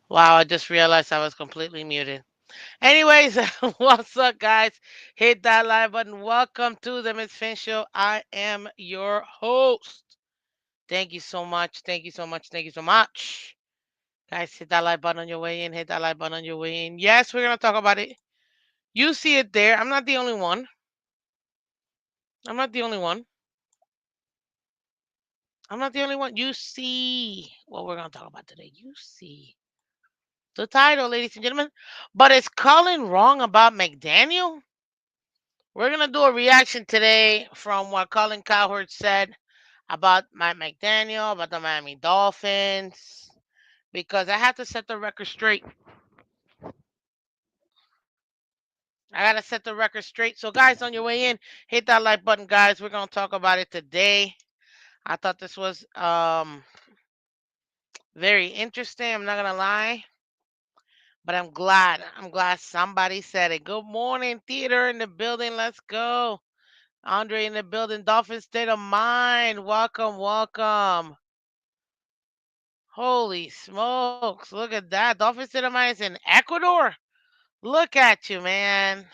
Wow, I just realized I was completely muted. Anyways, what's up, guys? Hit that like button. Welcome to the Miss Fin Show. I am your host. Thank you so much. Thank you so much. Thank you so much. Guys, hit that like button on your way in. Hit that like button on your way in. Yes, we're going to talk about it. You see it there. I'm not the only one. I'm not the only one. I'm not the only one. You see what we're going to talk about today. You see the title, ladies and gentlemen. But is Colin wrong about McDaniel? We're gonna do a reaction today from what Colin Cowherd said about Mike McDaniel, about the Miami Dolphins, because I have to set the record straight. I gotta set the record straight. So, guys, on your way in, hit that like button, guys. We're gonna talk about it today. I thought this was very interesting. I'm not gonna lie, but I'm glad. I'm glad somebody said it. Good morning, theater in the building. Let's go. Andre in the building. Dolphin State of Mind. Welcome, welcome. Holy smokes. Look at that. Dolphin State of Mind is in Ecuador. Look at you, man.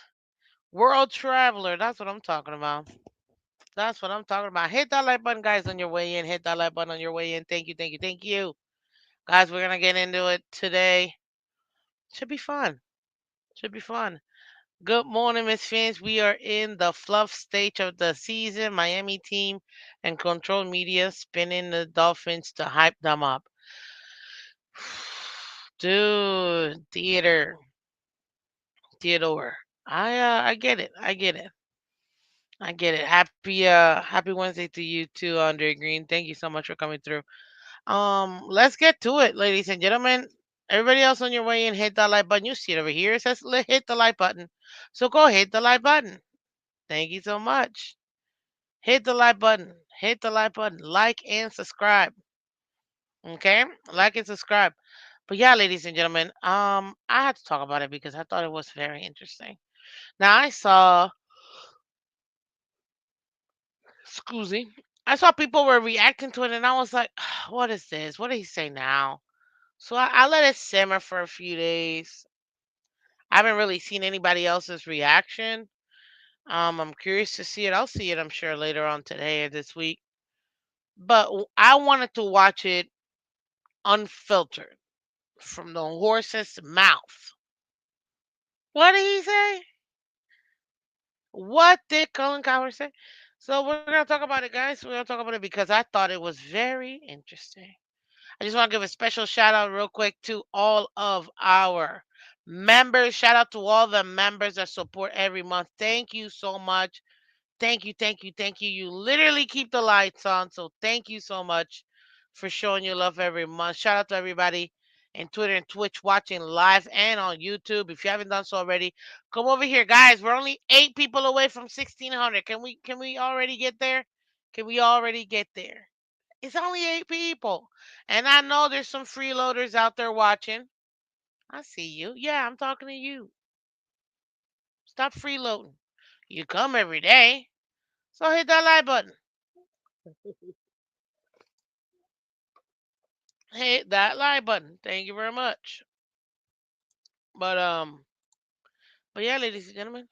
World traveler. That's what I'm talking about. That's what I'm talking about. Hit that like button, guys, on your way in. Hit that like button on your way in. Thank you, thank you, thank you. Guys, we're going to get into it today. Should be fun. Should be fun. Good morning, Miss Fins. We are in the fluff stage of the season. Miami team and control media spinning the Dolphins to hype them up. Dude, Theodore. I get it. I get it. I get it. Happy Wednesday to you too, Andre Green. Thank you so much for coming through. Let's get to it, ladies and gentlemen. Everybody else on your way in, hit that like button. You see it over here. It says hit the like button. So go hit the like button. Thank you so much. Hit the like button. Hit the like button. Like and subscribe. Okay? Like and subscribe. But yeah, ladies and gentlemen, I had to talk about it because I thought it was very interesting. Now excuse me, I saw people were reacting to it, and I was like, "What is this? What did he say now?" So I let it simmer for a few days. I haven't really seen anybody else's reaction. I'm curious to see it. I'll see it, I'm sure, later on today or this week. But I wanted to watch it unfiltered from the horse's mouth. What did he say? What did Colin Cowherd say? So we're gonna talk about it, guys. We're gonna talk about it because I thought it was very interesting. I just want to give a special shout out real quick to all of our members. Shout out to all the members that support every month. Thank you so much. Thank you, thank you, thank you. You literally keep the lights on. So thank you so much for showing your love every month. Shout out to everybody in Twitter and Twitch watching live and on YouTube. If you haven't done so already, come over here, guys. We're only 8 people away from 1,600. Can we already get there? Can we already get there? It's only 8 people. And I know there's some freeloaders out there watching. I see you. Yeah, I'm talking to you. Stop freeloading. You come every day. So hit that like button. Hit that like button. Thank you very much. But but yeah, ladies and gentlemen,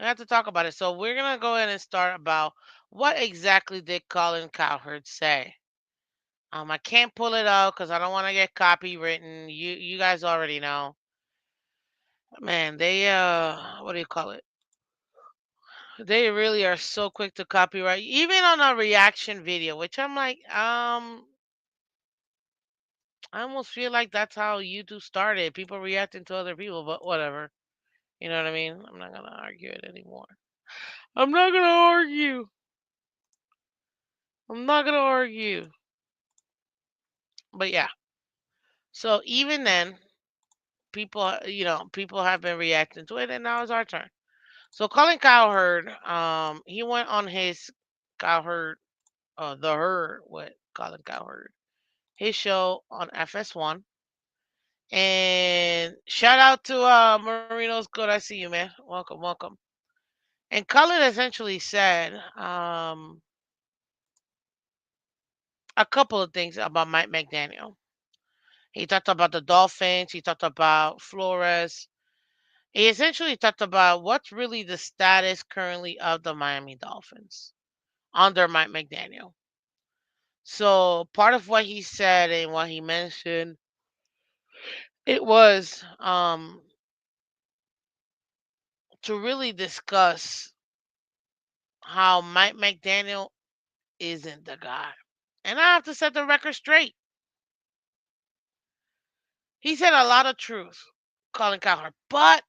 I have to talk about it. So we're gonna go ahead and start about what exactly did Colin Cowherd say. I can't pull it out because I don't want to get copywritten. You guys already know. Man, they what do you call it? They really are so quick to copyright, even on a reaction video, which I'm like, I almost feel like that's how YouTube started. People reacting to other people, but whatever. You know what I mean? I'm not gonna argue it anymore. I'm not gonna argue. I'm not gonna argue. But yeah. So even then, people have been reacting to it, and now it's our turn. So Colin Cowherd, he went on his Cowherd, the herd with Colin Cowherd, his show on FS1. And shout out to Marino's Good. I see you, man. Welcome, welcome. And Colin essentially said a couple of things about Mike McDaniel. He talked about the Dolphins. He talked about Flores. He essentially talked about what's really the status currently of the Miami Dolphins under Mike McDaniel. So part of what he said and what he mentioned, it was to really discuss how Mike McDaniel isn't the guy. And I have to set the record straight. He said a lot of truth, Colin Cowherd. But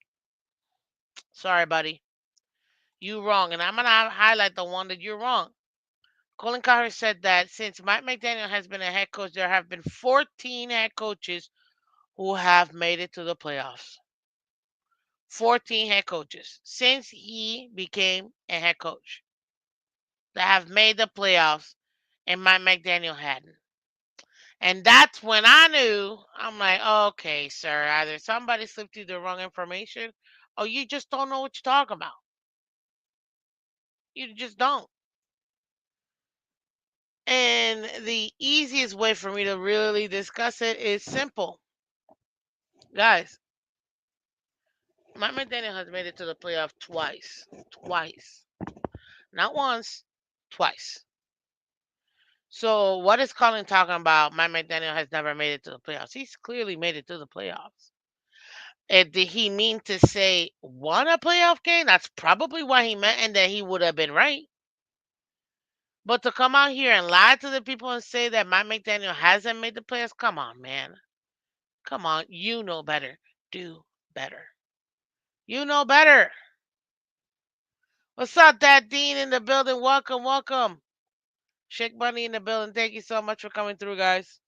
sorry, buddy, you wrong. And I'm gonna highlight the one that you're wrong. Colin Cowherd said that since Mike McDaniel has been a head coach, there have been 14 head coaches who have made it to the playoffs. 14 head coaches since he became a head coach that have made the playoffs, and Mike McDaniel hadn't. And that's when I knew, I'm like, okay, sir, either somebody slipped you the wrong information or you just don't know what you're talking about. You just don't. And the easiest way for me to really discuss it is simple. Guys, Mike McDaniel has made it to the playoff twice. Twice. Not once, twice. So what is Colin talking about? Mike McDaniel has never made it to the playoffs. He's clearly made it to the playoffs. And did he mean to say won a playoff game? That's probably what he meant, and then he would have been right. But to come out here and lie to the people and say that Mike McDaniel hasn't made the playoffs, come on, man. Come on. You know better. Do better. You know better. What's up, Dad Dean in the building? Welcome, welcome. Shake Bunny in the building. Thank you so much for coming through, guys.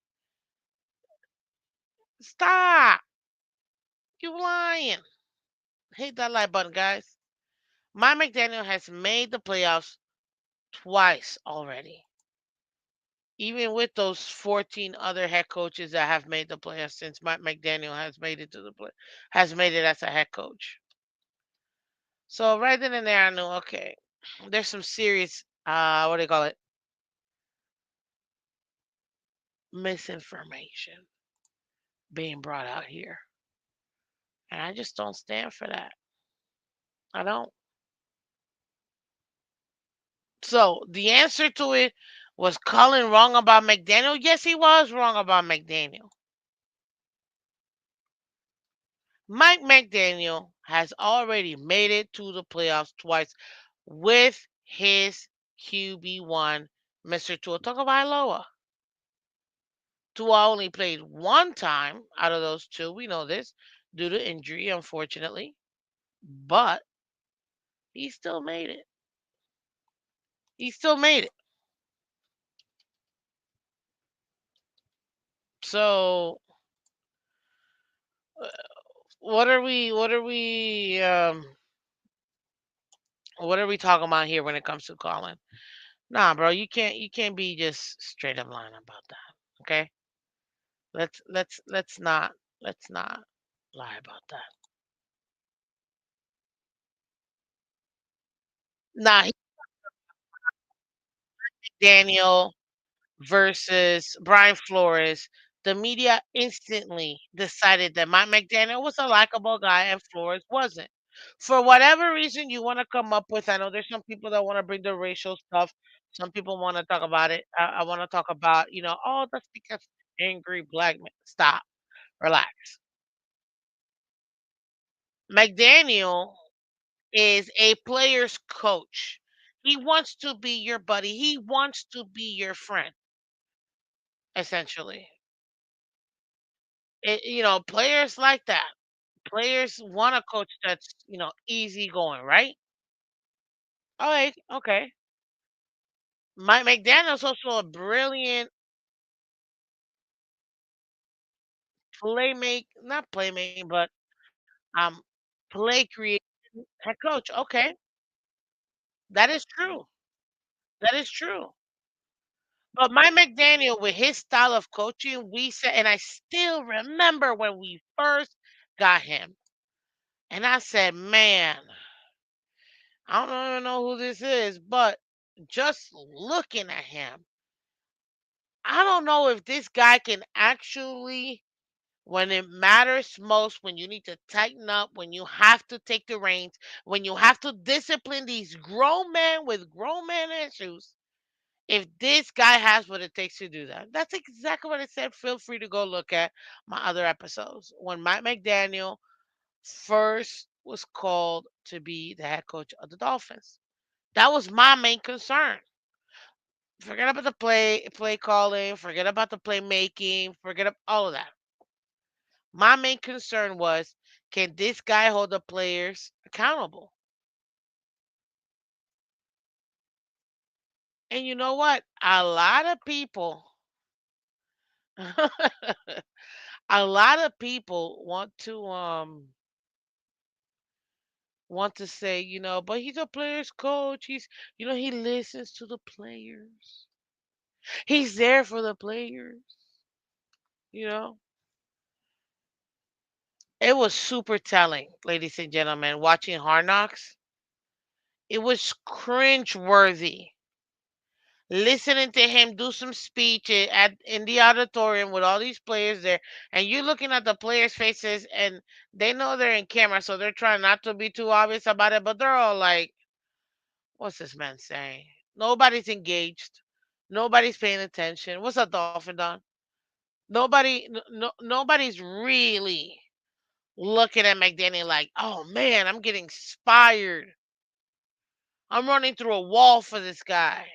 Stop. You lying. Hit that like button, guys. Mike McDaniel has made the playoffs twice already. Even with those 14 other head coaches that have made the playoffs since Mike McDaniel has made it to the play, has made it as a head coach. So right then and there, I knew okay, there's some serious what do you call it, misinformation being brought out here, and I just don't stand for that. I don't. So the answer to it was Colin wrong about McDaniel. Yes, he was wrong about McDaniel. Mike McDaniel has already made it to the playoffs twice with his QB1, Mr. Tua Tagovailoa. Tua only played one time out of those two. We know this due to injury, unfortunately, but he still made it. He still made it. So, uh, what are we? What are we talking about here when it comes to Colin? Nah, bro, you can't be just straight up lying about that. Okay, let's not lie about that. Nah, Daniel versus Brian Flores, the media instantly decided that Mike McDaniel was a likable guy and Flores wasn't. For whatever reason you want to come up with, I know there's some people that want to bring the racial stuff. Some people want to talk about it. I want to talk about, oh, that's because angry black men. Stop, relax. McDaniel is a player's coach. He wants to be your buddy. He wants to be your friend, essentially. Players like that. Players want a coach that's, easy going, right? Okay, okay. Mike McDaniel's also a brilliant not playmaking, but um, play creating head coach. Okay, that is true. That is true. But Mike McDaniel, with his style of coaching, we said, and I still remember when we first got him, and I said, man, I don't even know who this is, but just looking at him, I don't know if this guy can actually. When it matters most, when you need to tighten up, when you have to take the reins, when you have to discipline these grown men with grown man issues, if this guy has what it takes to do that, that's exactly what I said. Feel free to go look at my other episodes. When Mike McDaniel first was called to be the head coach of the Dolphins, that was my main concern. Forget about the play calling, forget about the playmaking, forget all of that. My main concern was, can this guy hold the players accountable? And you know what? A lot of people, a lot of people want to say, but he's a player's coach. He listens to the players. He's there for the players. You know, it was super telling, ladies and gentlemen, watching Hard Knocks. It was cringe worthy listening to him do some speech in the auditorium with all these players there, and you looking at the players' faces, and they know they're in camera, so they're trying not to be too obvious about it, but they're all like, "What's this man saying?" Nobody's engaged. Nobody's paying attention. What's up, Dolphin Don? Nobody's really looking at McDaniel like, "Oh man, I'm getting inspired. I'm running through a wall for this guy."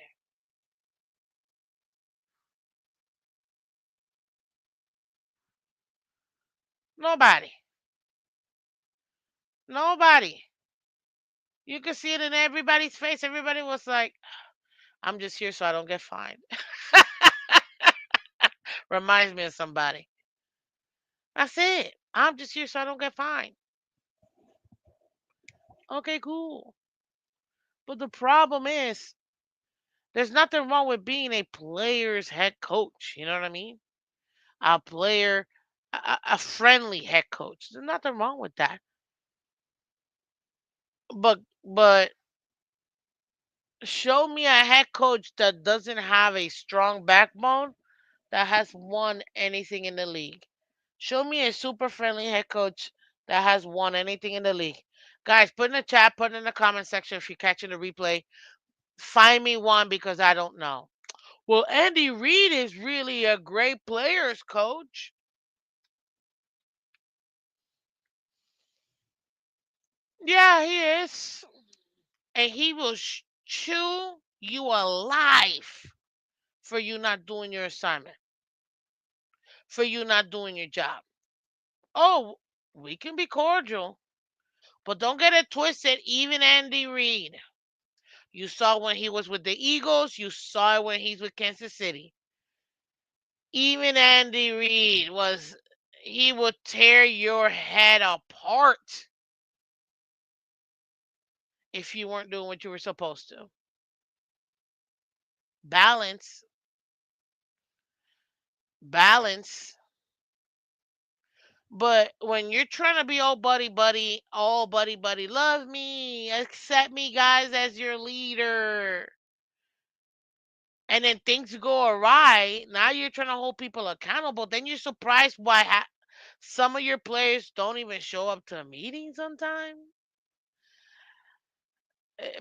Nobody. Nobody. You could see it in everybody's face. Everybody was like, "I'm just here so I don't get fined." Reminds me of somebody. That's it. I'm just here so I don't get fined. Okay, cool. But the problem is, there's nothing wrong with being a player's head coach. You know what I mean? A player, a friendly head coach. There's nothing wrong with that. But show me a head coach that doesn't have a strong backbone that has won anything in the league. Show me a super friendly head coach that has won anything in the league. Guys, put in the chat, put in the comment section if you're catching the replay. Find me one because I don't know. Well, Andy Reid is really a great players coach. Yeah, he is. And he will chew you alive for you not doing your assignment, for you not doing your job. Oh, we can be cordial, but don't get it twisted. Even Andy Reid, you saw when he was with the Eagles, you saw it when he's with Kansas City. Even Andy Reid he would tear your head apart if you weren't doing what you were supposed to. Balance, balance. But when you're trying to be all buddy buddy, love me, accept me, guys, as your leader, and then things go awry, now you're trying to hold people accountable, then you're surprised why some of your players don't even show up to meetings on time.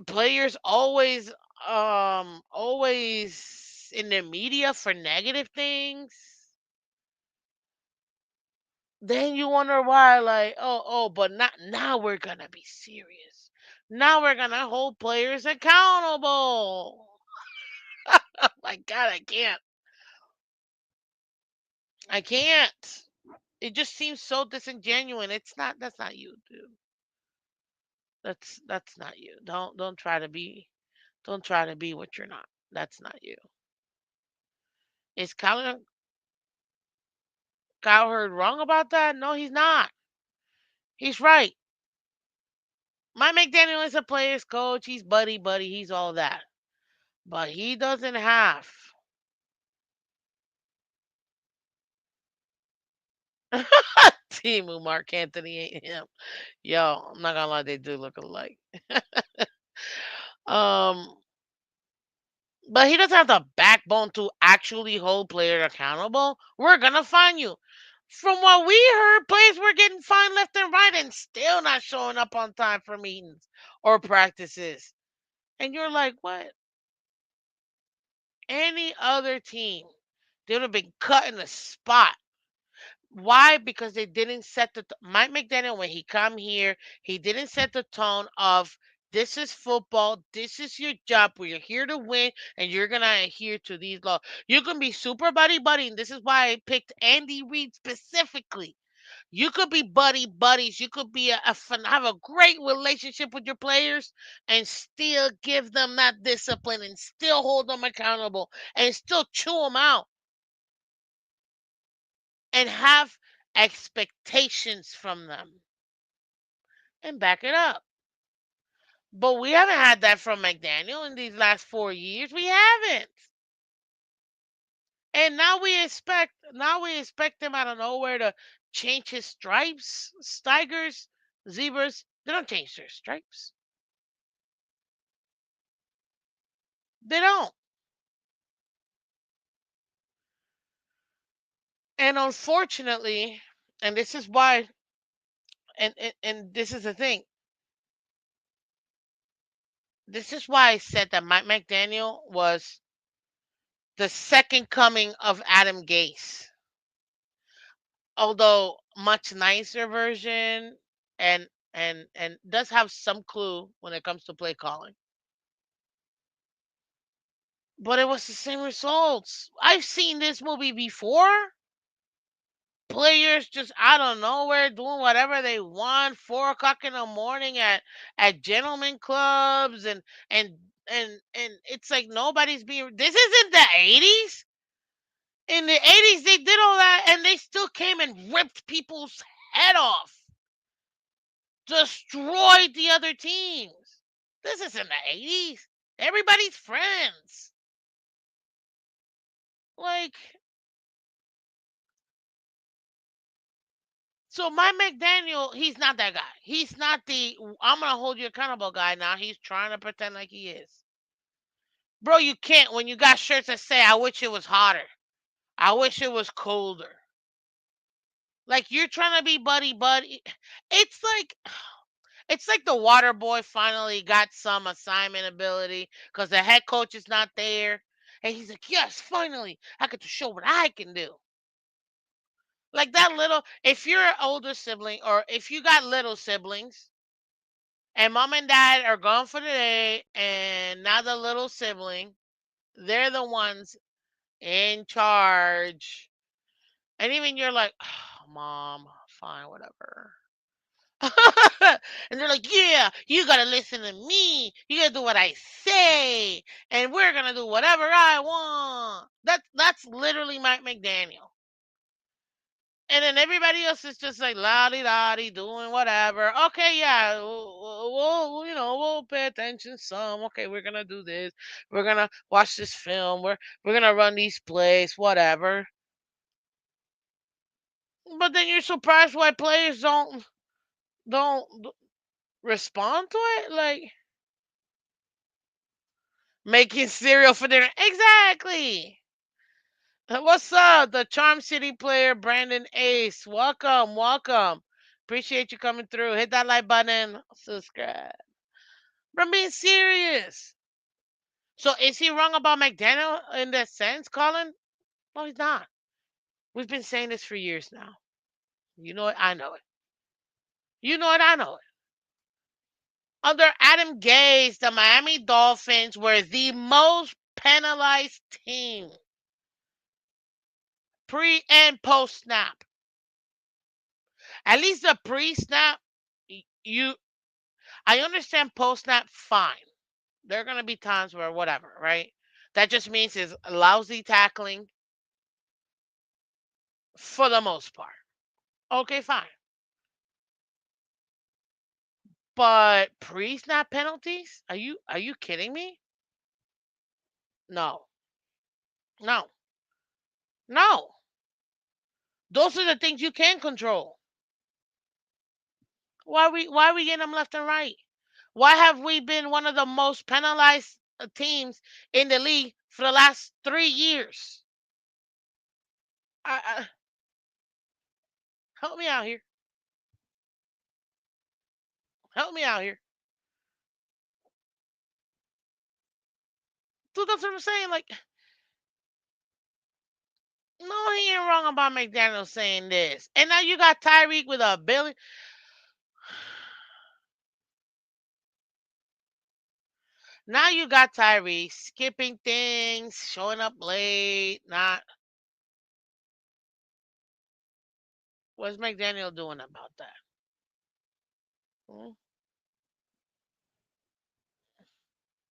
Players always in the media for negative things. Then you wonder why, like, but not now, we're gonna be serious. Now we're gonna hold players accountable. Oh my God, I can't. I can't. It just seems so disingenuous. That's not you, dude. That's not you. Don't try to be what you're not. That's not you. Is Colin Cowherd wrong about that? No, he's not. He's right. My McDaniel is a player's coach. He's buddy buddy. He's all that. But he doesn't have Timu Mark Anthony ain't him. Yo, I'm not gonna lie, they do look alike. Um, but he doesn't have the backbone to actually hold player accountable. We're gonna find you. From what we heard, players were getting fined left and right and still not showing up on time for meetings or practices. And you're like, what? Any other team, they would have been cut in the spot. Why? Because they didn't set the Mike McDaniel when he come here, he didn't set the tone of this is football, this is your job. We're here to win, and you're gonna adhere to these laws. You can be super buddy buddy, and this is why I picked Andy Reid specifically. You could be buddy buddies. You could be have a great relationship with your players, and still give them that discipline, and still hold them accountable, and still chew them out, and have expectations from them and back it up. But we haven't had that from McDaniel in these last 4 years. We haven't. And now we expect him out of nowhere to change his stripes. Tigers, zebras, they don't change their stripes. They don't. And unfortunately, and this is why, and this is the thing. This is why I said that Mike McDaniel was the second coming of Adam Gase, although much nicer version, and and does have some clue when it comes to play calling. But it was the same results. I've seen this movie before. Players just out of nowhere doing whatever they want, 4 o'clock in the morning at gentlemen clubs, and it's like nobody's being. This isn't the 80s. In the 80s, they did all that, and they still came and ripped people's head off, destroyed the other teams. This isn't the 80s. Everybody's friends. Like, so my McDaniel, he's not that guy. He's not the I'm gonna hold you accountable guy now. He's trying to pretend like he is. Bro, you can't when you got shirts that say I wish it was hotter. I wish it was colder. Like you're trying to be buddy buddy. It's like it's like the water boy finally got some assignment ability because the head coach is not there. And he's like, yes, finally, I get to show what I can do. Like that little, if you're an older sibling or if you got little siblings and mom and dad are gone for the day and now the little sibling, they're the ones in charge. And even you're like, oh, mom, fine, whatever. And they're like, yeah, you gotta listen to me. You gotta do what I say, and we're gonna do whatever I want. That's literally Mike McDaniel. And then everybody else is just like lottie lottie doing whatever. Okay, yeah, we'll pay attention some. Okay, we're gonna do this. We're gonna watch this film. We're gonna run these plays, whatever. But then you're surprised why players don't respond to it, like making cereal for dinner. Exactly. What's up, the Charm City player Brandon Ace? Welcome, welcome. Appreciate you coming through. Hit that like button, subscribe. But I'm being serious. So is he wrong about McDaniel in that sense, Colin? No, he's not. We've been saying this for years now. You know it, I know it. You know it, I know it. Under Adam Gase, the Miami Dolphins were the most penalized team pre and post snap. At least the pre snap, you I understand post snap fine. There are gonna be times where whatever, right? That just means is lousy tackling for the most part. Okay, fine. But pre snap penalties? Are you kidding me? No. No. No. Those are the things you can control. Why are we getting them left and right? Why have we been one of the most penalized teams in the league for the last 3 years? I, Help me out here. Help me out here. So that's what I'm saying. Like, no, he ain't wrong about McDaniel saying this. And now you got Tyreek with a billion. Now you got Tyreek skipping things, showing up late. Not what's McDaniel doing about that? Mm,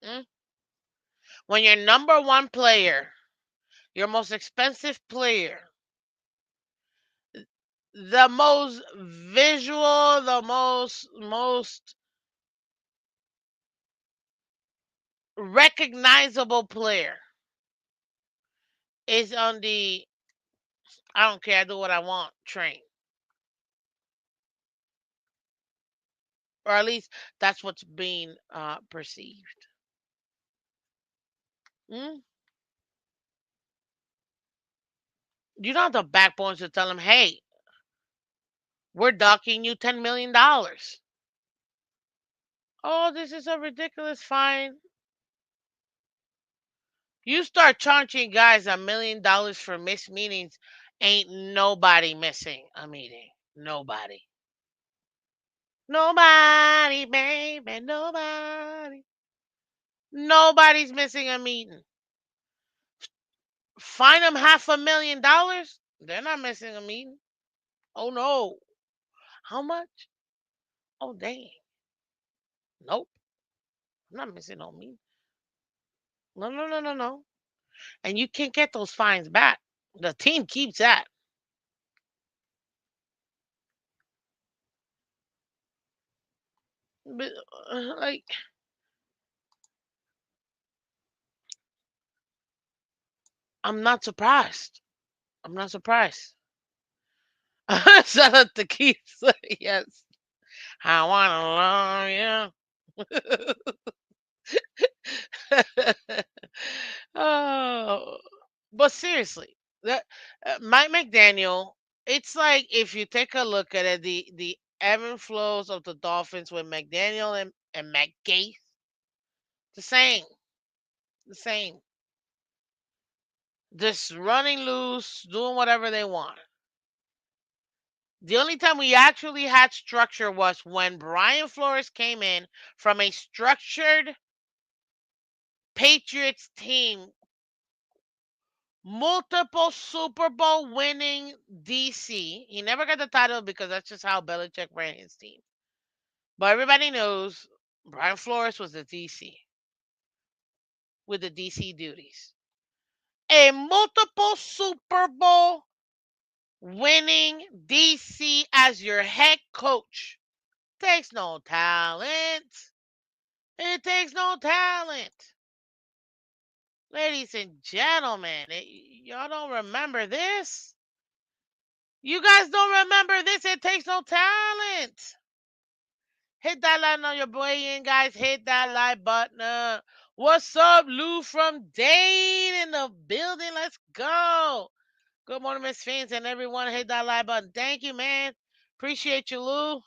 mm. When your number one player, your most expensive player, the most visual, the most recognizable player is on the I don't care, I do what I want train. Or at least that's what's being perceived. Mm? You don't have the backbone to tell him, hey, we're docking you $10 million. Oh, this is a ridiculous fine. You start charging guys $1 million for missed meetings, ain't nobody missing a meeting. Nobody. Nobody, baby, nobody. Nobody's missing a meeting. Fine them $500,000. They're not missing a meeting. Oh no. How much? Oh dang. Nope. I'm not missing no meeting. No, no, no, no, no. And you can't get those fines back. The team keeps that. But, like, I'm not surprised. I'm not surprised. Shout out to Keith. Yes. I wanna love you. Oh, but seriously, that Mike McDaniel. It's like if you take a look at it, the ebb and flows of the Dolphins with McDaniel and McGate, the same, the same. Just running loose, doing whatever they want. The only time we actually had structure was when Brian Flores came in from a structured Patriots team, multiple Super Bowl winning DC. He never got the title because that's just how Belichick ran his team. But everybody knows Brian Flores was the DC with the DC duties. A multiple Super Bowl winning DC as your head coach takes no talent. It takes no talent. Ladies and gentlemen, y'all don't remember this? You guys don't remember this? It takes no talent. Hit that like on your way in, guys. Hit that like button. What's up, Lou from Dane in the building? Let's go. Good morning, Miss Phins, and everyone. Hit that like button. Thank you, man. Appreciate you, Lou.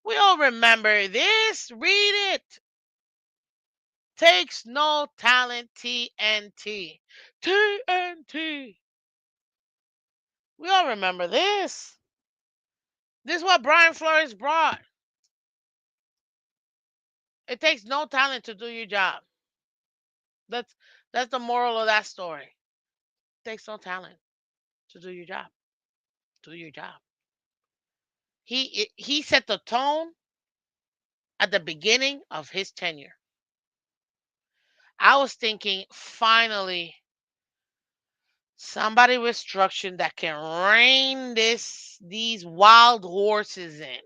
We all remember this. Read it. Takes no talent. TNT. TNT. We all remember this. This is what Brian Flores brought. It takes no talent to do your job. That's that's the moral of that story. It takes no talent to do your job. Do your job. He set the tone at the beginning of his tenure. I was thinking, finally, somebody with structure that can rein these wild horses in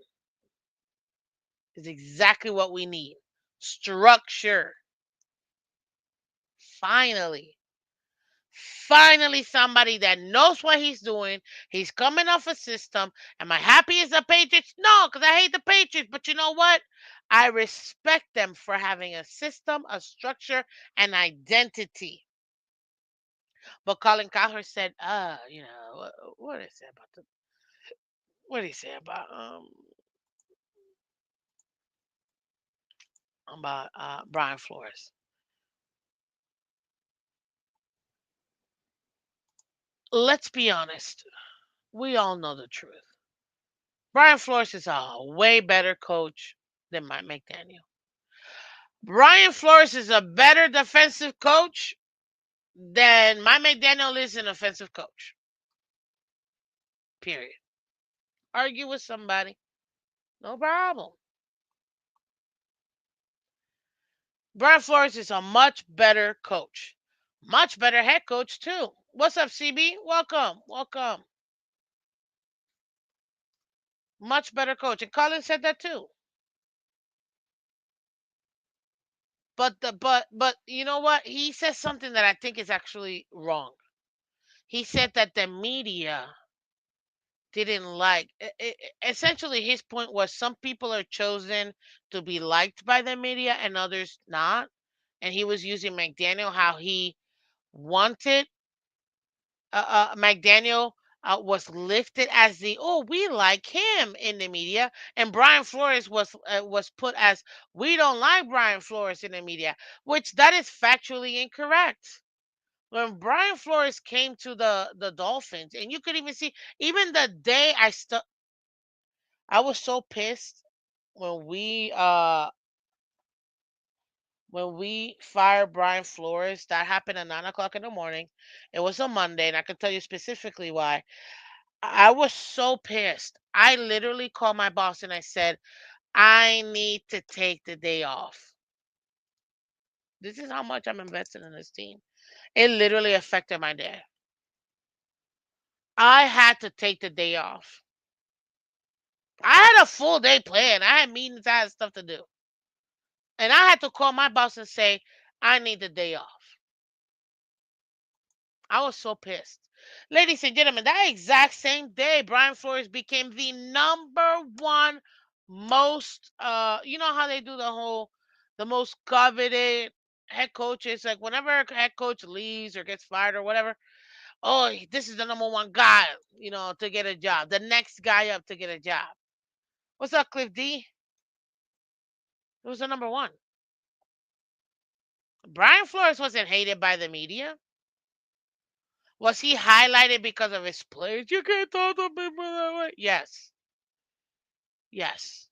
is exactly what we need. Structure. Finally. Finally, somebody that knows what he's doing. He's coming off a system. Am I happy as the Patriots? No, because I hate the Patriots. But you know what? I respect them for having a system, a structure, an identity. But Colin Cowherd said, what is it about what did he say about Brian Flores? Let's be honest. We all know the truth. Brian Flores is a way better coach than Mike McDaniel. Brian Flores is a better defensive coach than Mike McDaniel is an offensive coach. Period. Argue with somebody. No problem. Brian Flores is a much better coach. Much better head coach, too. What's up, CB? Welcome. Welcome. Much better coach. And Colin said that too. But you know what? He says something that I think is actually wrong. He said that the media didn't like essentially his point was some people are chosen to be liked by the media and others not. And he was using McDaniel how he wanted McDaniel was lifted as the oh we like him in the media, and Brian Flores was put as we don't like Brian Flores in the media, which that is factually incorrect. When Brian Flores came to the Dolphins, and you could even see even the day I was so pissed when we fired Brian Flores. That happened at 9 o'clock in the morning. It was a Monday, and I can tell you specifically why. I was so pissed. I literally called my boss and I said, I need to take the day off. This is how much I'm invested in this team. It literally affected my day. I had to take the day off. I had a full day planned. I had meetings, I had stuff to do. And I had to call my boss and say, I need the day off. I was so pissed. Ladies and gentlemen, that exact same day, Brian Flores became the number one most you know how they do the most coveted head coaches, like whenever a head coach leaves or gets fired or whatever, oh this is the number one guy, to get a job. The next guy up to get a job. What's up, Cliff D? It was the number one. Brian Flores wasn't hated by the media. Was he highlighted because of his players? You can't talk to people that way. Yes. Yes.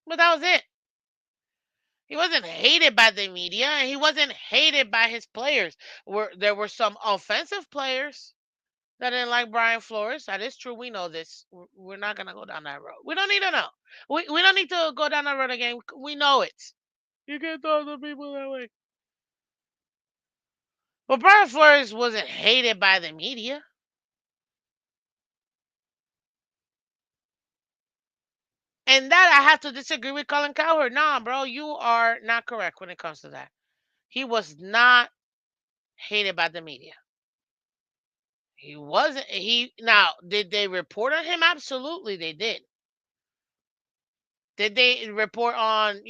But that was it. He wasn't hated by the media, and he wasn't hated by his players. There were some offensive players that didn't like Brian Flores. That is true. We know this. We're not gonna go down that road. We don't need to know. We don't need to go down that road again. We know it. You can't talk to people that way. But Brian Flores wasn't hated by the media. And that I have to disagree with Colin Cowherd. Nah, bro, you are not correct when it comes to that. He was not hated by the media. He wasn't. He now did they report on him? Absolutely, they did. Did they report on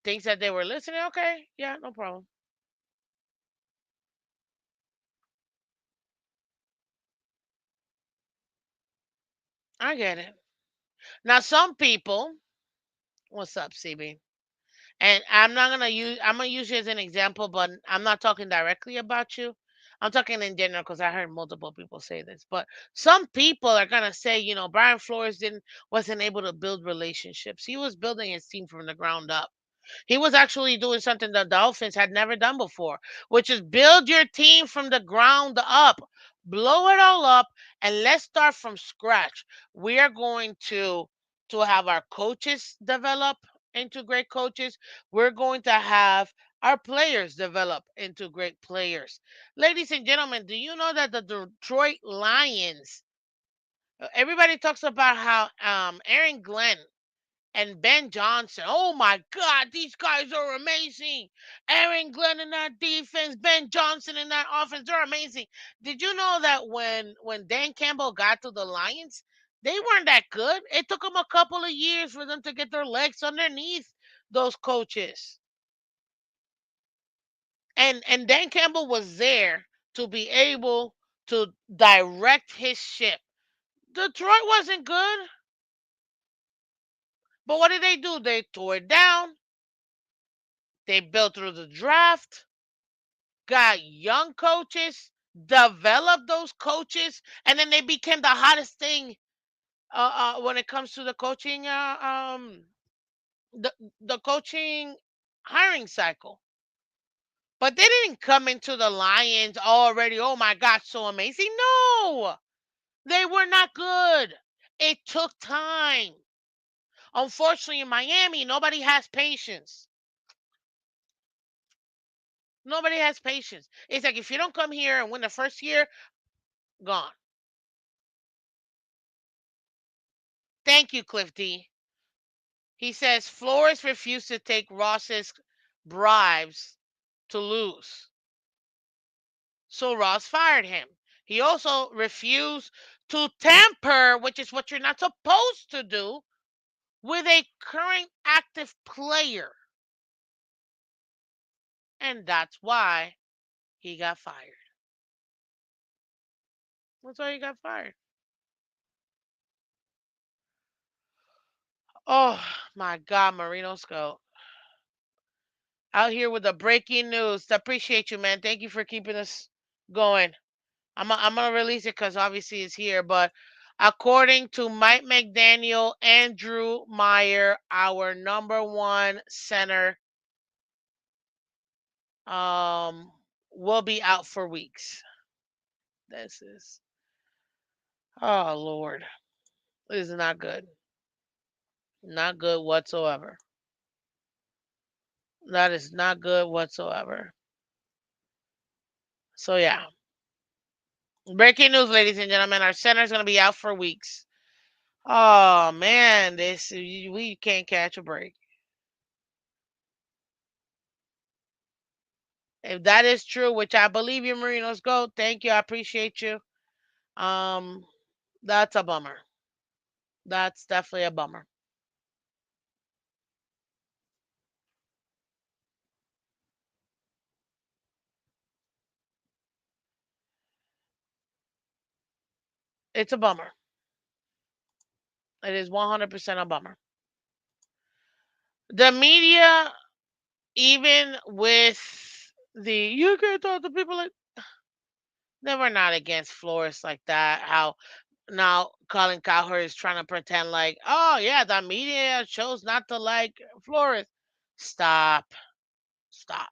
things that they were listening? Okay, yeah, no problem. I get it. Now some people, what's up, CB? And I'm gonna use you as an example, but I'm not talking directly about you. I'm talking in general because I heard multiple people say this. But some people are gonna say, Brian Flores wasn't able to build relationships. He was building his team from the ground up. He was actually doing something the Dolphins had never done before, which is build your team from the ground up, blow it all up, and let's start from scratch. We are going to have our coaches develop into great coaches. We're going to have our players develop into great players. Ladies and gentlemen, do you know that the Detroit Lions? Everybody talks about how Aaron Glenn and Ben Johnson. Oh my God, these guys are amazing. Aaron Glenn in that defense, Ben Johnson in that offense, they're amazing. Did you know that when Dan Campbell got to the Lions, they weren't that good? It took them a couple of years for them to get their legs underneath those coaches. And Dan Campbell was there to be able to direct his ship. Detroit wasn't good, but what did they do? They tore it down. They built through the draft, got young coaches, developed those coaches, and then they became the hottest thing when it comes to the coaching the the coaching hiring cycle. But they didn't come into the Lions already, oh my God, so amazing. No, they were not good. It took time. Unfortunately, in Miami, nobody has patience. Nobody has patience. It's like if you don't come here and win the first year, gone. Thank you, Cliff D. He says Flores refused to take Ross's bribes to lose. So Ross fired him. He also refused to tamper, which is what you're not supposed to do, with a current active player. And that's why he got fired. That's why he got fired. Oh my God, Marino Scout. Out here with the breaking news. Appreciate you, man. Thank you for keeping us going. I'm gonna release it because obviously it's here. But according to Mike McDaniel, Andrew Meyer, our number one center, um, will be out for weeks. This is oh Lord, this is not good. Not good whatsoever. That is not good whatsoever. So yeah, breaking news, ladies and gentlemen. Our center is gonna be out for weeks. Oh man, this we can't catch a break. If that is true, which I believe you, Marinos, go. Thank you. I appreciate you. Um, that's a bummer. That's definitely a bummer. It's a bummer. It is 100% a bummer. The media, even with the you can't talk to people like they were not against Flores like that. How now Colin Cowherd is trying to pretend like, oh yeah, the media chose not to like Flores. Stop. Stop.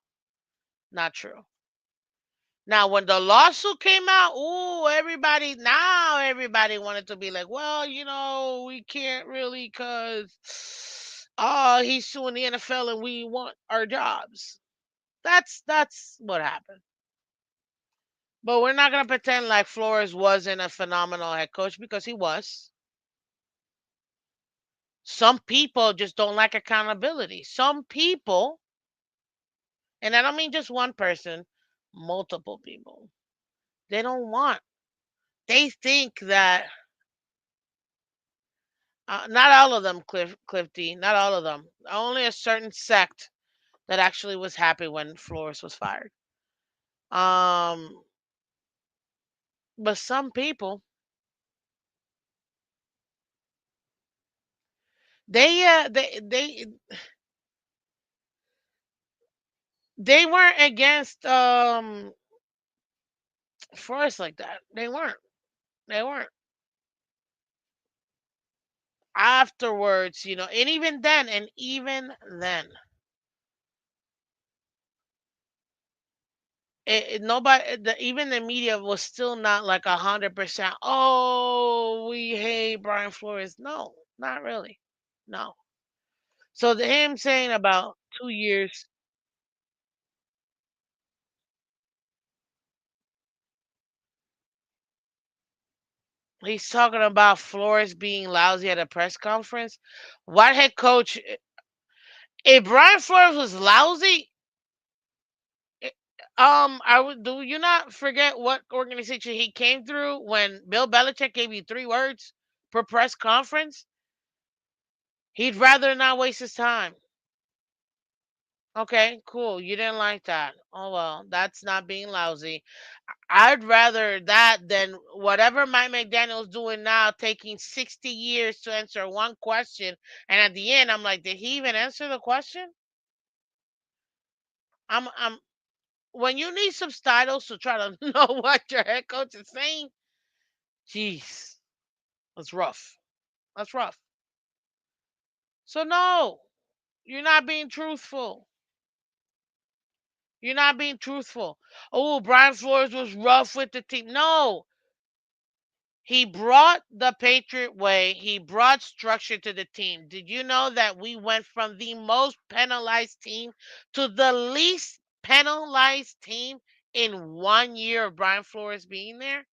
Not true. Now, when the lawsuit came out, ooh, everybody wanted to be like, well, we can't really because he's suing the NFL and we want our jobs. That's what happened. But we're not gonna pretend like Flores wasn't a phenomenal head coach because he was. Some people just don't like accountability. Some people, and I don't mean just one person, multiple people. They don't want. They think that not all of them, Cliff D. Not all of them. Only a certain sect that actually was happy when Flores was fired. Um, but some people they weren't against Flores like that. They weren't. They weren't. Afterwards, and even then, nobody, even the media was still not like 100%. Oh, we hate Brian Flores. No, not really. No. So him saying about 2 years, he's talking about Flores being lousy at a press conference. What head coach? If Brian Flores was lousy, eh, I would. Do you not forget what organization he came through when Bill Belichick gave you 3 words per press conference? He'd rather not waste his time. Okay, cool. You didn't like that. Oh well, that's not being lousy. I'd rather that than whatever Mike McDaniel's doing now, taking 60 years to answer one question, and at the end, I'm like, did he even answer the question? I'm when you need subtitles to try to know what your head coach is saying, jeez, that's rough. That's rough. So no, you're not being truthful. You're not being truthful. Oh, Brian Flores was rough with the team. No, he brought the Patriot way. He brought structure to the team. Did you know that we went from the most penalized team to the least penalized team in 1 year of Brian Flores being there?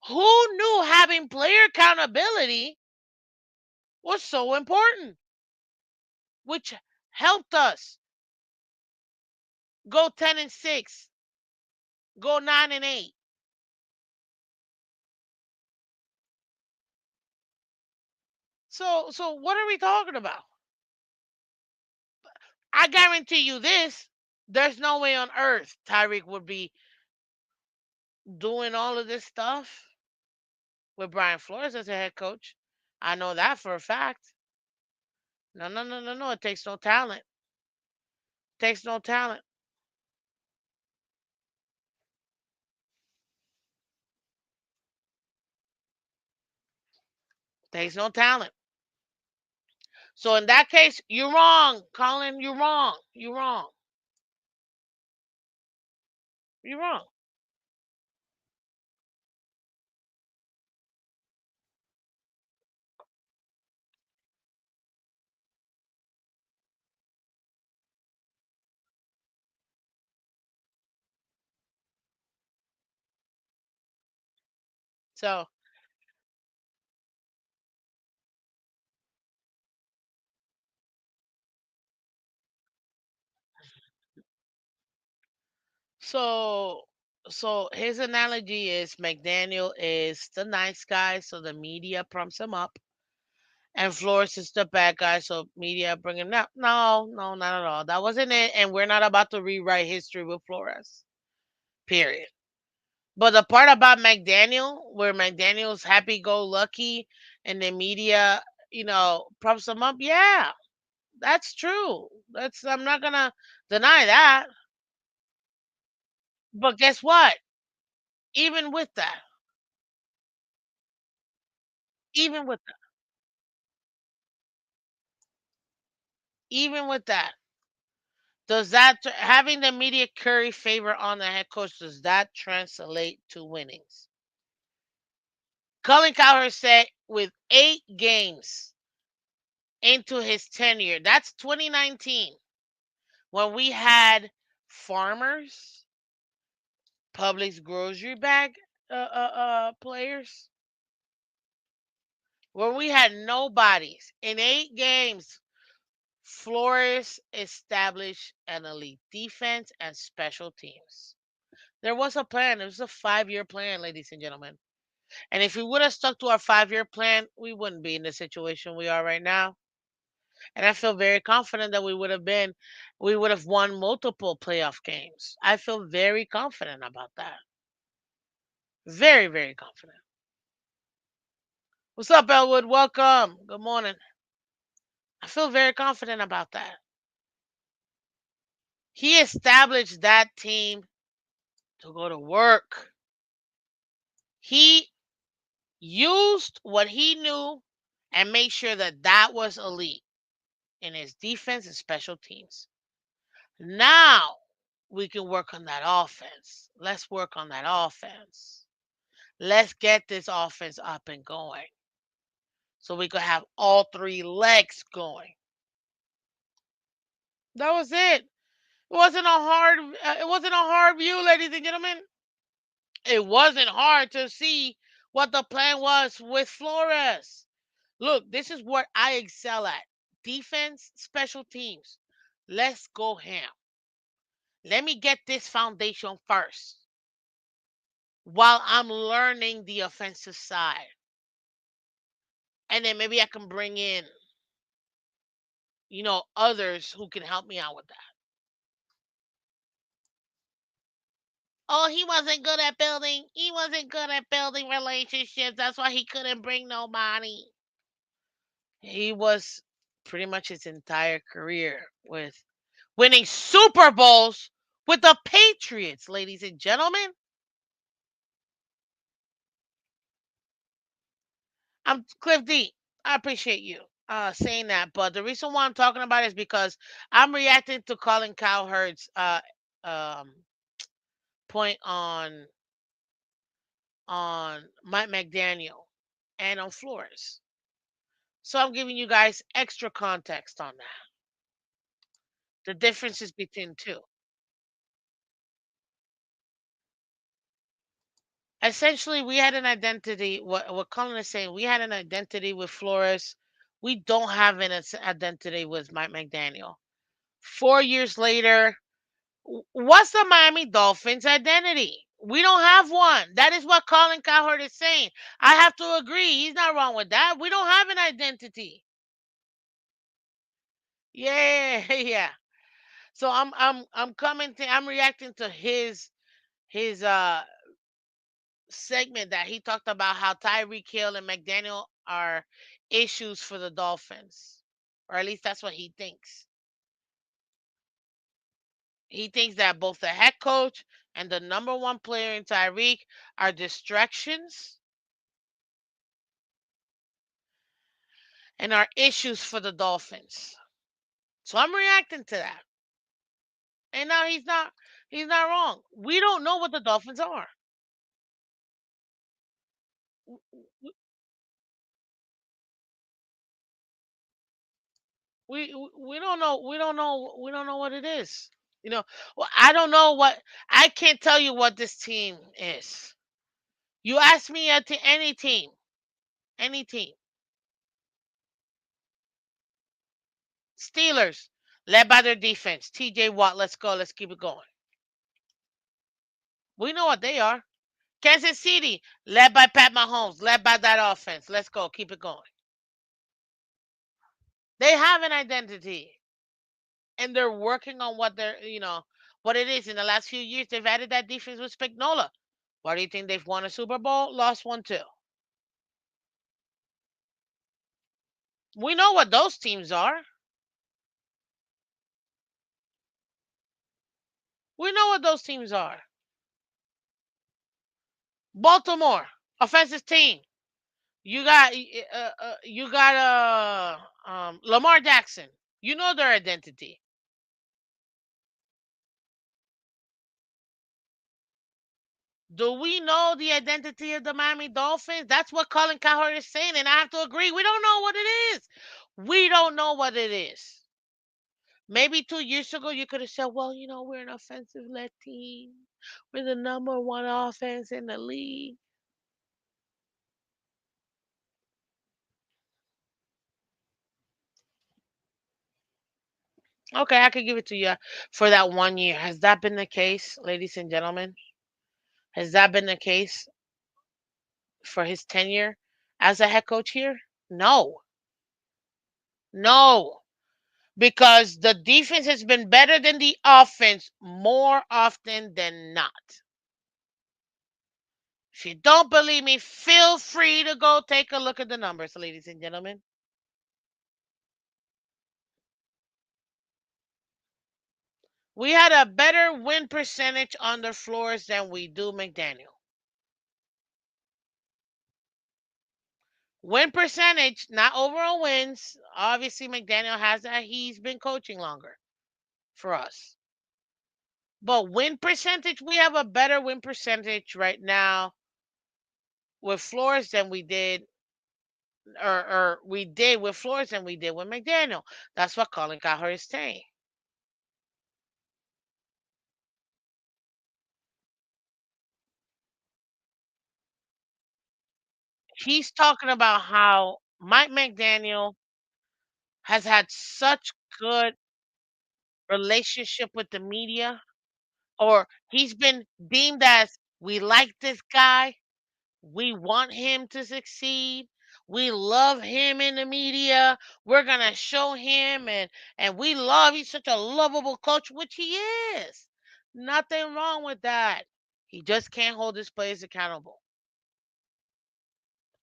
Who knew having player accountability was so important, which helped us go 10-6, go 9-8. So what are we talking about? I guarantee you this. There's no way on earth Tyreek would be doing all of this stuff with Brian Flores as a head coach. I know that for a fact. No, no, no, no, no. It takes no talent. Takes no talent. Takes no talent. So in that case, you're wrong, Colin. You're wrong. You're wrong. You're wrong. So so so his analogy is McDaniel is the nice guy, so the media prompts him up. And Flores is the bad guy, so media bring him down. No, no, not at all. That wasn't it. And we're not about to rewrite history with Flores. Period. But the part about McDaniel, where McDaniel's happy go lucky and the media, props him up, yeah, that's true. I'm not gonna deny that. But guess what? Even with that, even with that, even with that, does having the media curry favor on the head coach, does that translate to winnings? Colin Cowherd said with 8 games into his tenure, that's 2019, when we had farmers, Publix grocery bag players, when we had nobodies. In 8 games, Flores established an elite defense and special teams. There was a plan. It was a 5-year plan, ladies and gentlemen. And if we would have stuck to our 5-year plan, we wouldn't be in the situation we are right now. And I feel very confident that we would have won multiple playoff games. I feel very confident about that. Very, very confident. What's up, Elwood? Welcome. Good morning. I feel very confident about that. He established that team to go to work. He used what he knew and made sure that that was elite in his defense and special teams. Now we can work on that offense. Let's work on that offense. Let's get this offense up and going so we could have all 3 legs going. That was it. It wasn't a hard view, ladies and gentlemen. It wasn't hard to see what the plan was with Flores. Look, this is what I excel at. Defense, special teams. Let's go ham. Let me get this foundation first while I'm learning the offensive side. And then maybe I can bring in, others who can help me out with that. Oh, he wasn't good at building relationships. That's why he couldn't bring nobody. He was pretty much his entire career with winning Super Bowls with the Patriots, ladies and gentlemen. I'm Cliff D. I appreciate you saying that, but the reason why I'm talking about it is because I'm reacting to Colin Cowherd's um, point on Mike McDaniel and on Flores. So I'm giving you guys extra context on that. The differences between two. Essentially, we had an identity. What Colin is saying, we had an identity with Flores. We don't have an identity with Mike McDaniel. 4 years later, what's the Miami Dolphins identity? We don't have one. That is what Colin Cowherd is saying. I have to agree. He's not wrong with that. We don't have an identity. Yeah, yeah. So I'm commenting. I'm reacting to his segment that he talked about how Tyreek Hill and McDaniel are issues for the Dolphins, or at least that's what he thinks. He thinks that both the head coach and the number one player in Tyreek are distractions and are issues for the Dolphins. So I'm reacting to that. And now he's not wrong. We don't know what the Dolphins are. We don't know we don't know what it is. Well, I don't know what I can't tell you what this team is. You ask me any team, Steelers, led by their defense, T.J. Watt. Let's go. Let's keep it going. We know what they are. Kansas City, led by Pat Mahomes, led by that offense. Let's go. Keep it going. They have an identity, and they're working on what it is. In the last few years, they've added that defense with Spagnola. Why do you think they've won a Super Bowl? Lost one too. We know what those teams are. We know what those teams are. Baltimore, offensive team. You got Lamar Jackson. You know their identity. Do we know the identity of the Miami Dolphins? That's what Colin Cowherd is saying, and I have to agree. We don't know what it is. We don't know what it is. Maybe 2 years ago you could have said, "Well, we're an offensive-led team. We're the number one offense in the league." Okay, I could give it to you for that 1 year. Has that been the case, ladies and gentlemen? Has that been the case for his tenure as a head coach here? No. No. Because the defense has been better than the offense more often than not. If you don't believe me, feel free to go take a look at the numbers, ladies and gentlemen. We had a better win percentage on the floors than we do McDaniel. Win percentage, not overall wins. Obviously, McDaniel has that. He's been coaching longer for us. But win percentage, we have a better win percentage right now with Flores than we did, or we did with Flores than we did with McDaniel. That's what Colin Cowherd is saying. He's talking about how Mike McDaniel has had such good relationship with the media, or he's been deemed as we like this guy, we want him to succeed. We love him in the media. We're gonna show him and we love he's such a lovable coach, which he is. Nothing wrong with that. He just can't hold his players accountable,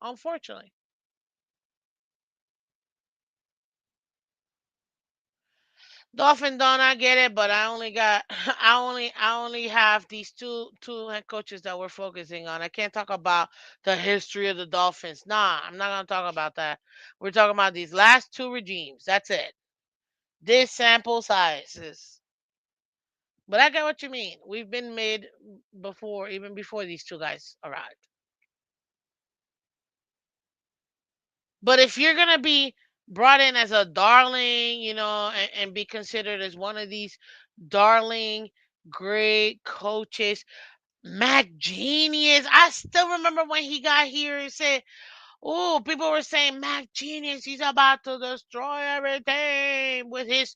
unfortunately. Dolphin don't I get it, but I only got I only have these two head coaches that we're focusing on. I can't talk about the history of the Dolphins. Nah, I'm not gonna talk about that. We're talking about these last two regimes. That's it. This sample size is, but I get what you mean. We've been made before, even before these two guys arrived. But if you're gonna be brought in as a darling, and be considered as one of these darling, great coaches, Mac Genius. I still remember when he got here and said, "Oh, people were saying Mac Genius, he's about to destroy everything with his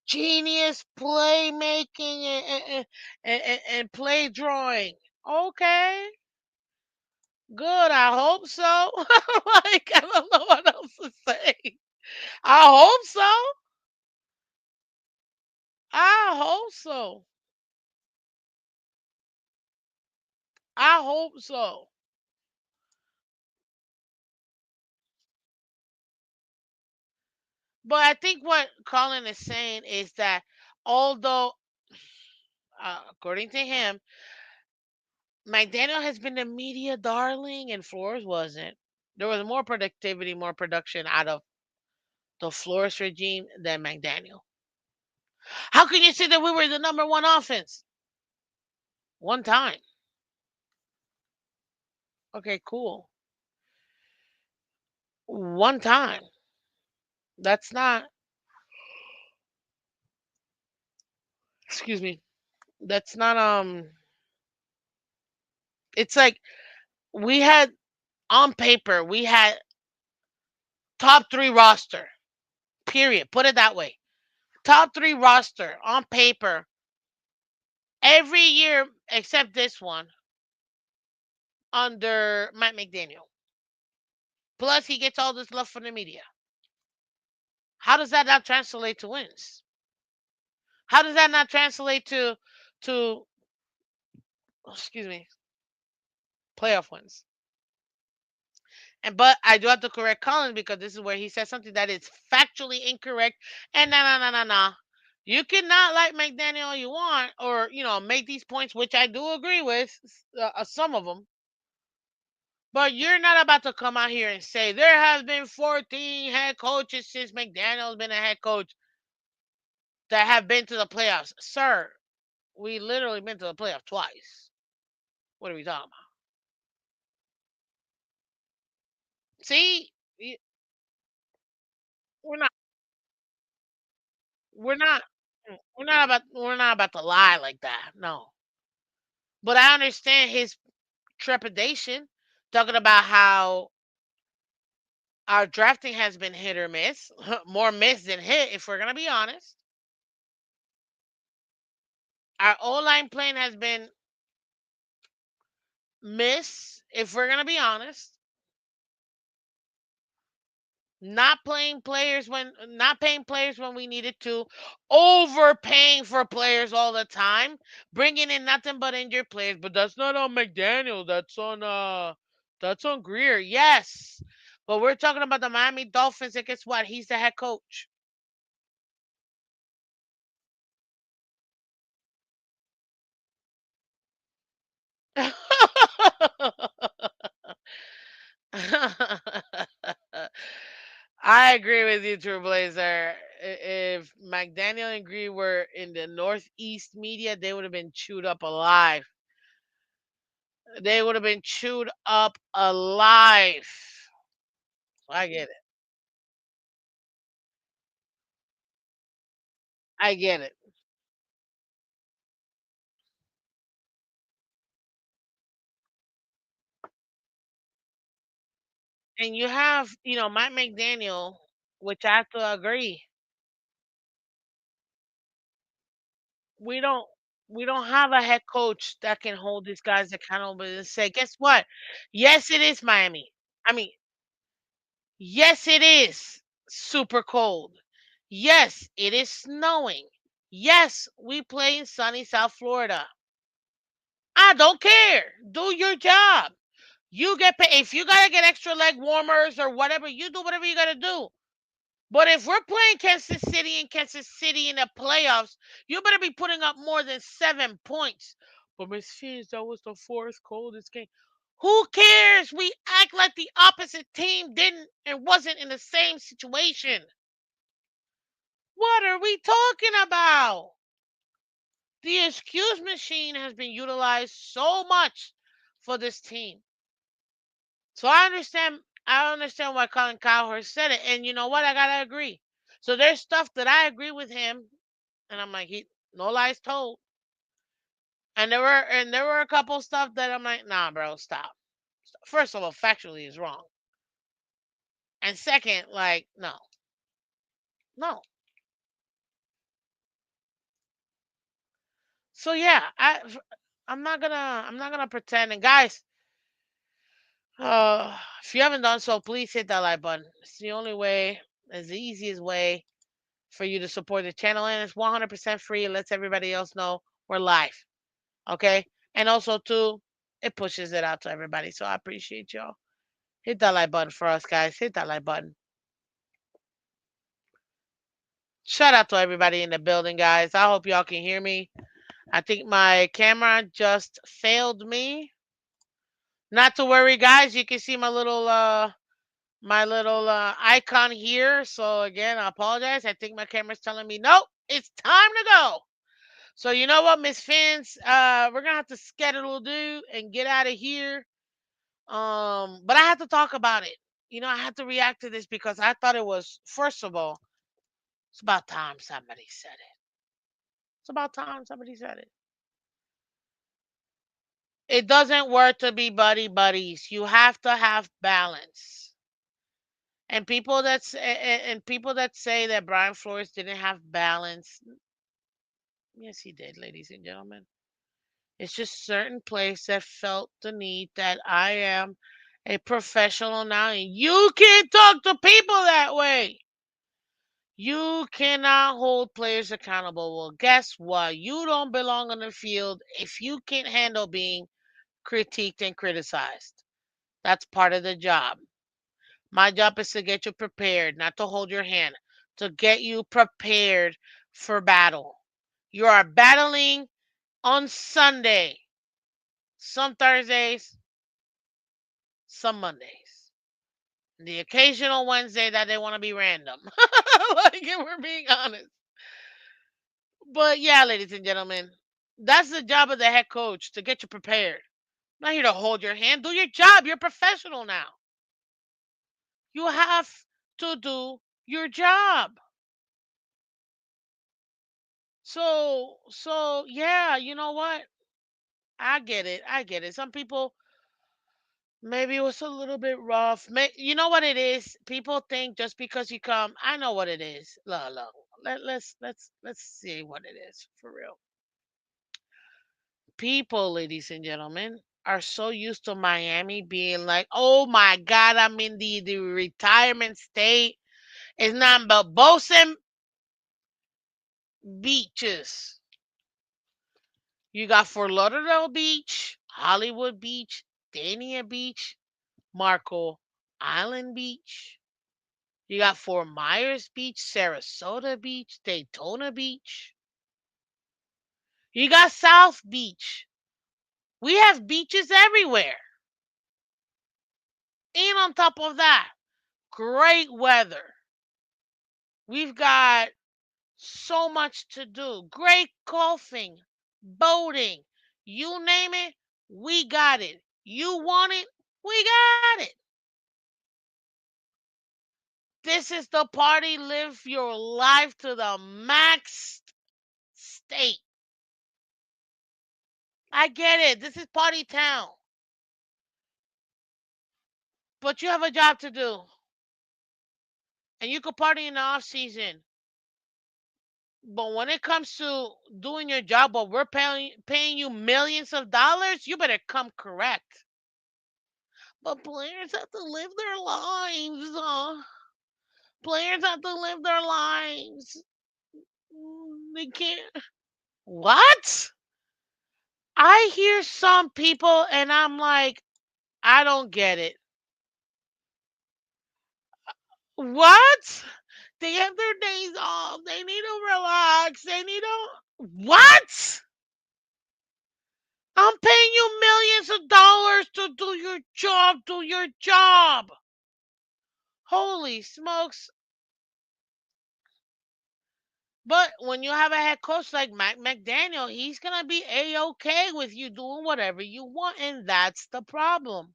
genius playmaking and play drawing." Okay, good. I hope so. Like, I don't know what else to say. I hope so. I hope so. I hope so. But I think what Colin is saying is that although, according to him, McDaniel has been the media darling and Flores wasn't. There was more productivity, more production out of the Flores regime than McDaniel. How can you say that we were the number one offense? One time. Okay, cool. One time. That's not, excuse me. That's not, it's like we had on paper, we had top three roster, period. Put it that way. Top three roster on paper every year except this one under Matt McDaniel. Plus, he gets all this love from the media. How does that not translate to wins? How does that not translate to excuse me, playoff wins? And but I do have to correct Colin because this is where he says something that is factually incorrect. And no. You cannot like McDaniel all you want, or make these points, which I do agree with, some of them. But you're not about to come out here and say there have been 14 head coaches since McDaniel's been a head coach that have been to the playoffs. Sir, we literally been to the playoff twice. What are we talking about? See, we're not, we're not, we're not about to lie like that. No, but I understand his trepidation, talking about how our drafting has been hit or miss, more miss than hit. If we're gonna be honest, our O line playing has been miss. If we're gonna be honest, not paying players when we needed to, overpaying for players all the time, bringing in nothing but injured players. But that's not on McDaniel. That's on Greer. Yes, but we're talking about the Miami Dolphins. And guess what? He's the head coach. I agree with you, Trailblazer. If McDaniel and Green were in the Northeast media, they would have been chewed up alive. They would have been chewed up alive. I get it. I get it. And you have, Mike McDaniel, which I have to agree. We don't we don't have a head coach that can hold these guys accountable and say, guess what? Yes, it is Miami. I mean, yes, it is super cold. Yes, it is snowing. Yes, we play in sunny South Florida. I don't care. Do your job. You get paid. If you gotta get extra leg warmers or whatever, you do whatever you gotta do. But if we're playing Kansas City in the playoffs, you better be putting up more than 7 points. But Miss Fizz, that was the fourth coldest game. Who cares? We act like the opposite team didn't and wasn't in the same situation. What are we talking about? The excuse machine has been utilized so much for this team. So I understand why Colin Cowherd said it. And you know what? I gotta agree. So there's stuff that I agree with him, and I'm like, he no lies told. And there were a couple stuff that I'm like, nah, bro, stop. First of all, factually is wrong. And second, like, no. No. So yeah, I'm not gonna pretend. And guys, if you haven't done so, please hit that like button. It's the only way, it's the easiest way for you to support the channel, and it's 100% free. It lets everybody else know we're live. Okay, and also too, it pushes it out to everybody. So I appreciate y'all. Hit that like button for us, guys. Hit that like button. Shout out to everybody in the building, guys. I hope y'all can hear me. I think my camera just failed me. Not to worry, guys. You can see my little icon here. So again, I apologize. I think my camera's telling me nope, it's time to go. So you know what, Miss Phins, we're gonna have to schedule do and get out of here. But I had to talk about it. I had to react to this because I thought it was, first of all, it's about time somebody said it. It's about time somebody said it. It doesn't work to be buddy buddies. You have to have balance. And people that say that Brian Flores didn't have balance, yes, he did, ladies and gentlemen. It's just certain place that felt the need that I am a professional now, and you can't talk to people that way. You cannot hold players accountable. Well, guess what? You don't belong on the field if you can't handle being critiqued and criticized. That's part of the job. My job is to get you prepared, not to hold your hand, to get you prepared for battle. You are battling on Sunday, some Thursdays, some Mondays. The occasional Wednesday that they want to be random. Like, if we're being honest. But yeah, ladies and gentlemen, that's the job of the head coach, to get you prepared. I'm not here to hold your hand. Do your job. You're a professional now. You have to do your job. So yeah, you know what? I get it. I get it. Some people, maybe it was a little bit rough. You know what it is? People think just because you come, I know what it is. Look, look. Let's see what it is for real. People, ladies and gentlemen, are so used to Miami being like, oh my God, I'm in the retirement state. It's not but Bosun beaches. You got Fort Lauderdale Beach, Hollywood Beach, Dania Beach, Marco Island Beach. You got Fort Myers Beach, Sarasota Beach, Daytona Beach. You got South Beach. We have beaches everywhere. And on top of that, great weather. We've got so much to do. Great golfing, boating, you name it, we got it. You want it, we got it. This is the party. Live your life to the max state. I get it. This is party town. But you have a job to do. And you could party in the off season. But when it comes to doing your job, but we're paying you millions of dollars, you better come correct. But players have to live their lives. Players have to live their lives. They can't. What? I hear some people and I'm like, I don't get it. What? They have their days off. They need to relax. They need to. What? I'm paying you millions of dollars to do your job. Do your job. Holy smokes. But when you have a head coach like McDaniel, he's going to be A-OK with you doing whatever you want. And that's the problem.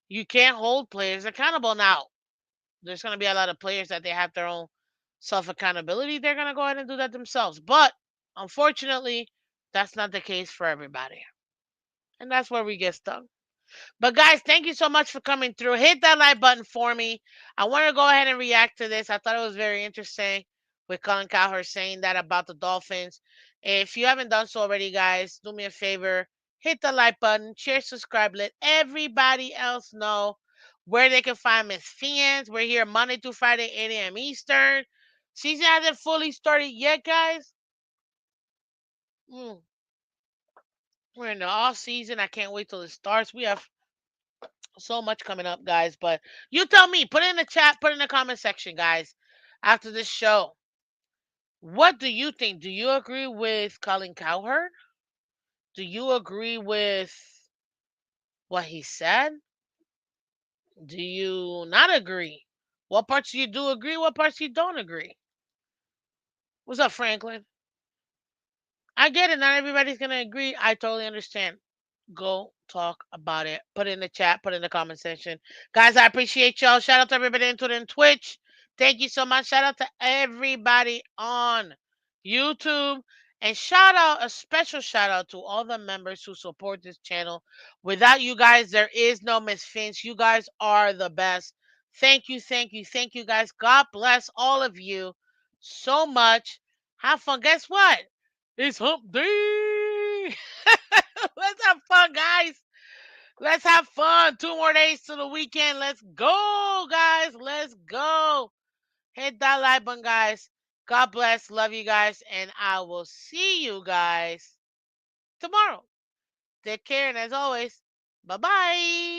You can't hold players accountable. Now, there's going to be a lot of players that they have their own self accountability. They're going to go ahead and do that themselves. But unfortunately, that's not the case for everybody. And that's where we get stuck. But guys, thank you so much for coming through. Hit that like button for me. I want to go ahead and react to this. I thought it was very interesting with Colin Cowherd saying that about the Dolphins. If you haven't done so already, guys, do me a favor. Hit the like button, share, subscribe, let everybody else know where they can find Miss Phins. We're here Monday through Friday, 8 a.m. Eastern. Season hasn't fully started yet, guys. Mm, we're in the off season. I can't wait till it starts. We have so much coming up, guys. But you tell me, put it in the chat, put it in the comment section, guys, after this show. What do you think? Do you agree with Colin Cowherd? Do you agree with what he said? Do you not agree? What parts you do agree? What parts you don't agree? What's up, Franklin? I get it. Not everybody's going to agree. I totally understand. Go talk about it. Put it in the chat, put it in the comment section. Guys, I appreciate y'all. Shout out to everybody into the Twitch. Thank you so much. Shout out to everybody on YouTube. And shout out, a special shout out to all the members who support this channel. Without you guys, there is no Miss Finch. You guys are the best. Thank you, thank you, thank you, guys. God bless all of you so much. Have fun. Guess what? It's hump day. Let's have fun, guys. Let's have fun. 2 more days to the weekend. Let's go, guys. Let's go. Hit that like button, guys. God bless. Love you guys. And I will see you guys tomorrow. Take care. And as always, bye bye.